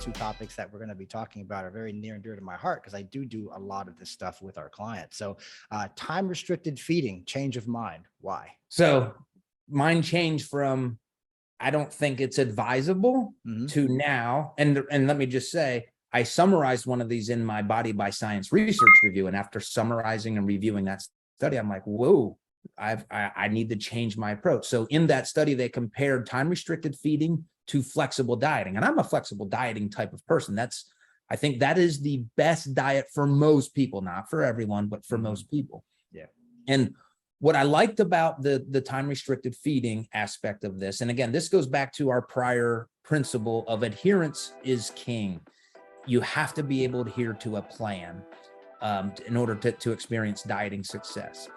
two topics that we're going to be talking about are very near and dear to my heart because I do a lot of this stuff with our clients. So time restricted feeding, change of mind. Why? So mine changed from, I don't think it's advisable to now. And let me just say, I summarized one of these in my Body by Science research review. And after summarizing and reviewing that study, I'm like, whoa, I need to change my approach. So in that study, they compared time restricted feeding to flexible dieting. And I'm a flexible dieting type of person. I think that is the best diet for most people, not for everyone, but for most people. Yeah. And what I liked about the time restricted feeding aspect of this, and again, this goes back to our prior principle of adherence is king. You have to be able to adhere to a plan in order to experience dieting success.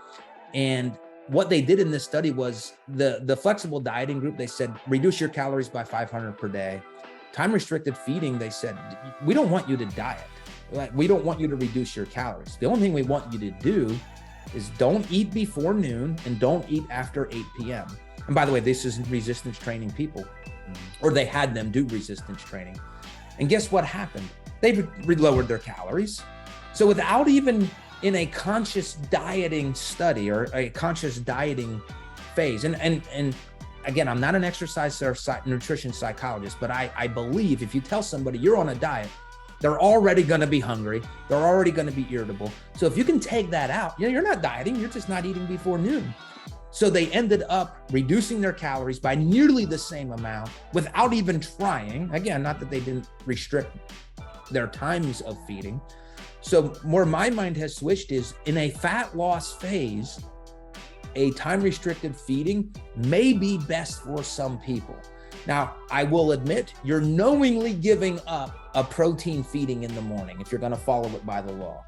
And what they did in this study was the flexible dieting group, they said, reduce your calories by 500 per day. Time restricted feeding, they said, we don't want you to diet. We don't want you to reduce your calories. The only thing we want you to do is don't eat before noon and don't eat after 8 p.m. And by the way, this is resistance training people, or they had them do resistance training. And guess what happened? They lowered their calories. So without even in a conscious dieting study or a conscious dieting phase, and again, I'm not an exercise or nutrition psychologist, but I believe if you tell somebody you're on a diet, they're already going to be hungry. They're already going to be irritable. So if you can take that out, you're not dieting, you're just not eating before noon. So they ended up reducing their calories by nearly the same amount without even trying. Again, not that they didn't restrict their times of feeding. So where my mind has switched is in a fat loss phase, a time restricted feeding may be best for some people. Now, I will admit you're knowingly giving up a protein feeding in the morning if you're going to follow it by the law.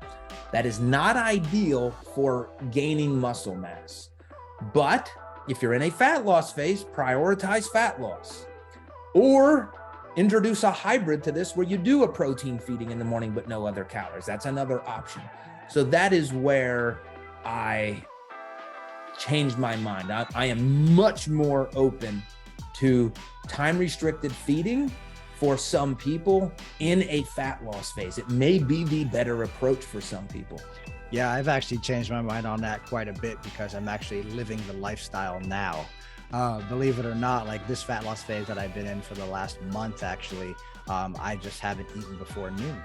That is not ideal for gaining muscle mass. But if you're in a fat loss phase, prioritize fat loss. Or introduce a hybrid to this where you do a protein feeding in the morning but no other calories. That's another option. So that is where I changed my mind. I am much more open to time restricted feeding for some people in a fat loss phase. It may be the better approach for some people. Yeah, I've actually changed my mind on that quite a bit because I'm actually living the lifestyle now. Believe it or not, like this fat loss phase that I've been in for the last month, actually, I just haven't eaten before noon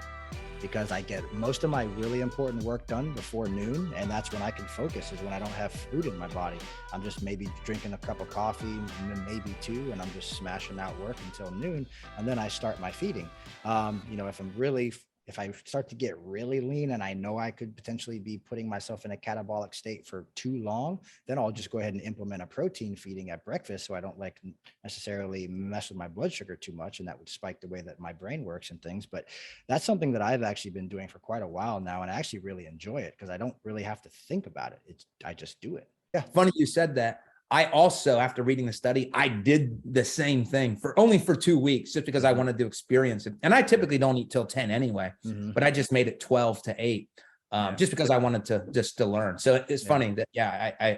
because I get most of my really important work done before noon. And that's when I can focus, is when I don't have food in my body. I'm just maybe drinking a cup of coffee, maybe two, and I'm just smashing out work until noon. And then I start my feeding. If I start to get really lean and I know I could potentially be putting myself in a catabolic state for too long, then I'll just go ahead and implement a protein feeding at breakfast so I don't necessarily mess with my blood sugar too much, and that would spike the way that my brain works and things. But that's something that I've actually been doing for quite a while now, and I actually really enjoy it because I don't really have to think about it. I just do it. Yeah, funny you said that. I also, after reading the study, I did the same thing only for 2 weeks, just because I wanted to experience it. And I typically don't eat till 10 anyway, but I just made it 12 to 8, just because I wanted to learn. So it's funny that,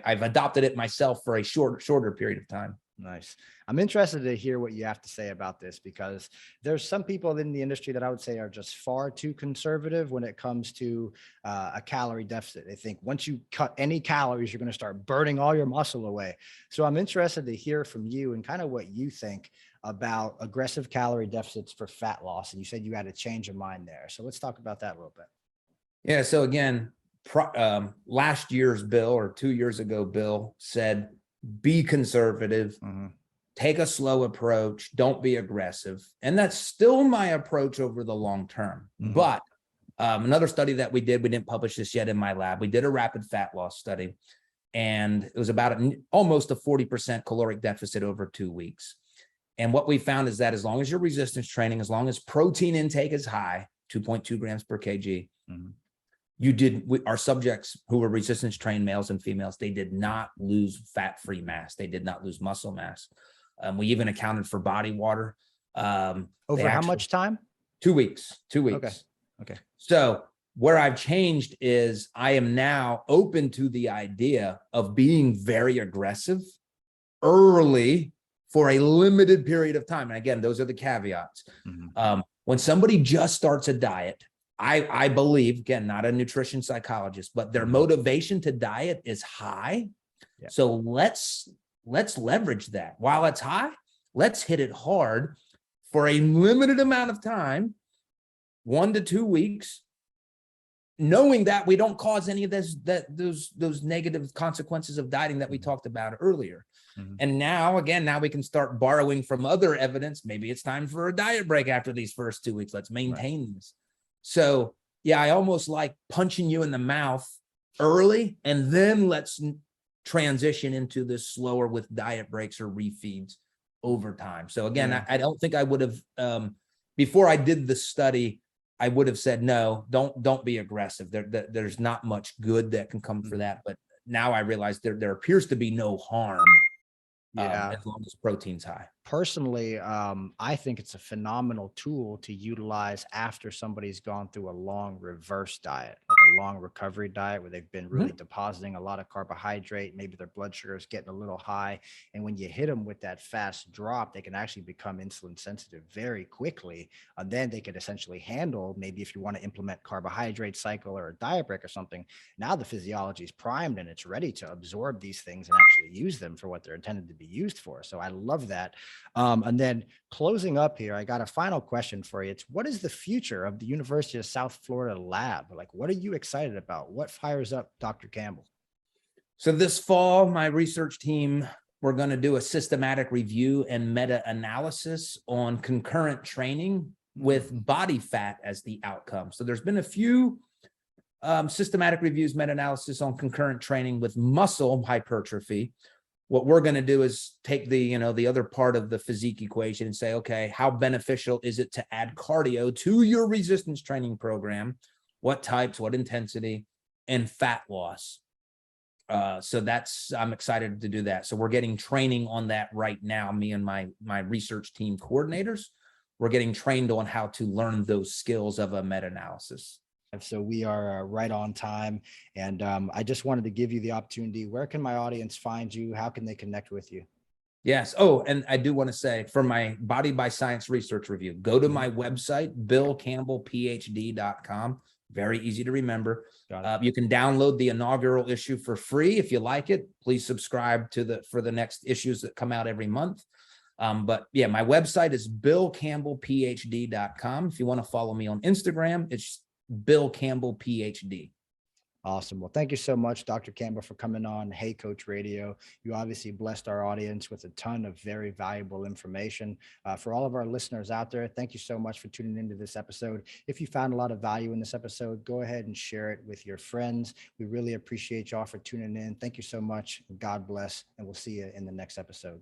I've adopted it myself for a shorter period of time. Nice. I'm interested to hear what you have to say about this, because there's some people in the industry that I would say are just far too conservative when it comes to a calorie deficit. They think once you cut any calories, you're going to start burning all your muscle away. So I'm interested to hear from you and kind of what you think about aggressive calorie deficits for fat loss. And you said you had a change of mind there. So let's talk about that a little bit. Yeah. So again, last year's bill, or 2 years ago bill, said be conservative, take a slow approach, don't be aggressive. And that's still my approach over the long term. But another study that we didn't publish this yet in my lab. We did a rapid fat loss study, and it was about almost a 40% caloric deficit over 2 weeks. And what we found is that as long as you're resistance training, as long as protein intake is high, 2.2 grams per kg, our subjects who were resistance trained, males and females, they did not lose fat-free mass. They did not lose muscle mass. We even accounted for body water. Over how much time? 2 weeks. 2 weeks. Okay. So where I've changed is I am now open to the idea of being very aggressive early for a limited period of time. And again, those are the caveats. When somebody just starts a diet, I believe, again, not a nutrition psychologist, but their motivation to diet is high. Yeah. So let's leverage that. While it's high, let's hit it hard for a limited amount of time, 1 to 2 weeks, knowing that we don't cause any of those negative consequences of dieting that we talked about earlier. And now we can start borrowing from other evidence. Maybe it's time for a diet break after these first 2 weeks. Let's maintain this. So yeah, I almost like punching you in the mouth early, and then let's transition into this slower with diet breaks or refeeds over time. So again, I don't think I would have, before I did the study, I would have said, no, don't be aggressive. There's not much good that can come for that. But now I realize there appears to be no harm as long as protein's high. Personally, I think it's a phenomenal tool to utilize after somebody's gone through a long reverse diet, like a long recovery diet where they've been really depositing a lot of carbohydrate. Maybe their blood sugar is getting a little high. And when you hit them with that fast drop, they can actually become insulin sensitive very quickly. And then they could essentially handle, maybe if you want to implement carbohydrate cycle or a diet break or something, now the physiology is primed and it's ready to absorb these things and actually use them for what they're intended to be used for. So I love that. And then closing up here, I got a final question for you. It's, what is the future of the University of South Florida lab? Like, what are you excited about? What fires up Dr. Campbell? So this fall, my research team, we're going to do a systematic review and meta-analysis on concurrent training with body fat as the outcome. So there's been a few systematic reviews, meta-analysis on concurrent training with muscle hypertrophy. What we're going to do is take the other part of the physique equation and say, okay, how beneficial is it to add cardio to your resistance training program? What types, what intensity, and fat loss. So I'm excited to do that. So we're getting training on that right now. Me and my research team coordinators, we're getting trained on how to learn those skills of a meta-analysis. So we are right on time. And I just wanted to give you the opportunity. Where can my audience find you? How can they connect with you? Yes. Oh, and I do want to say, for my Body by Science research review, go to my website, billcampbellphd.com. Very easy to remember. You can download the inaugural issue for free. If you like it, please subscribe for the next issues that come out every month. But yeah, my website is billcampbellphd.com. If you want to follow me on Instagram, it's Bill Campbell, PhD. Awesome. Well, thank you so much, Dr. Campbell, for coming on Hey Coach Radio. You obviously blessed our audience with a ton of very valuable information. For all of our listeners out there, thank you so much for tuning into this episode. If you found a lot of value in this episode, go ahead and share it with your friends. We really appreciate y'all for tuning in. Thank you so much. God bless, and we'll see you in the next episode.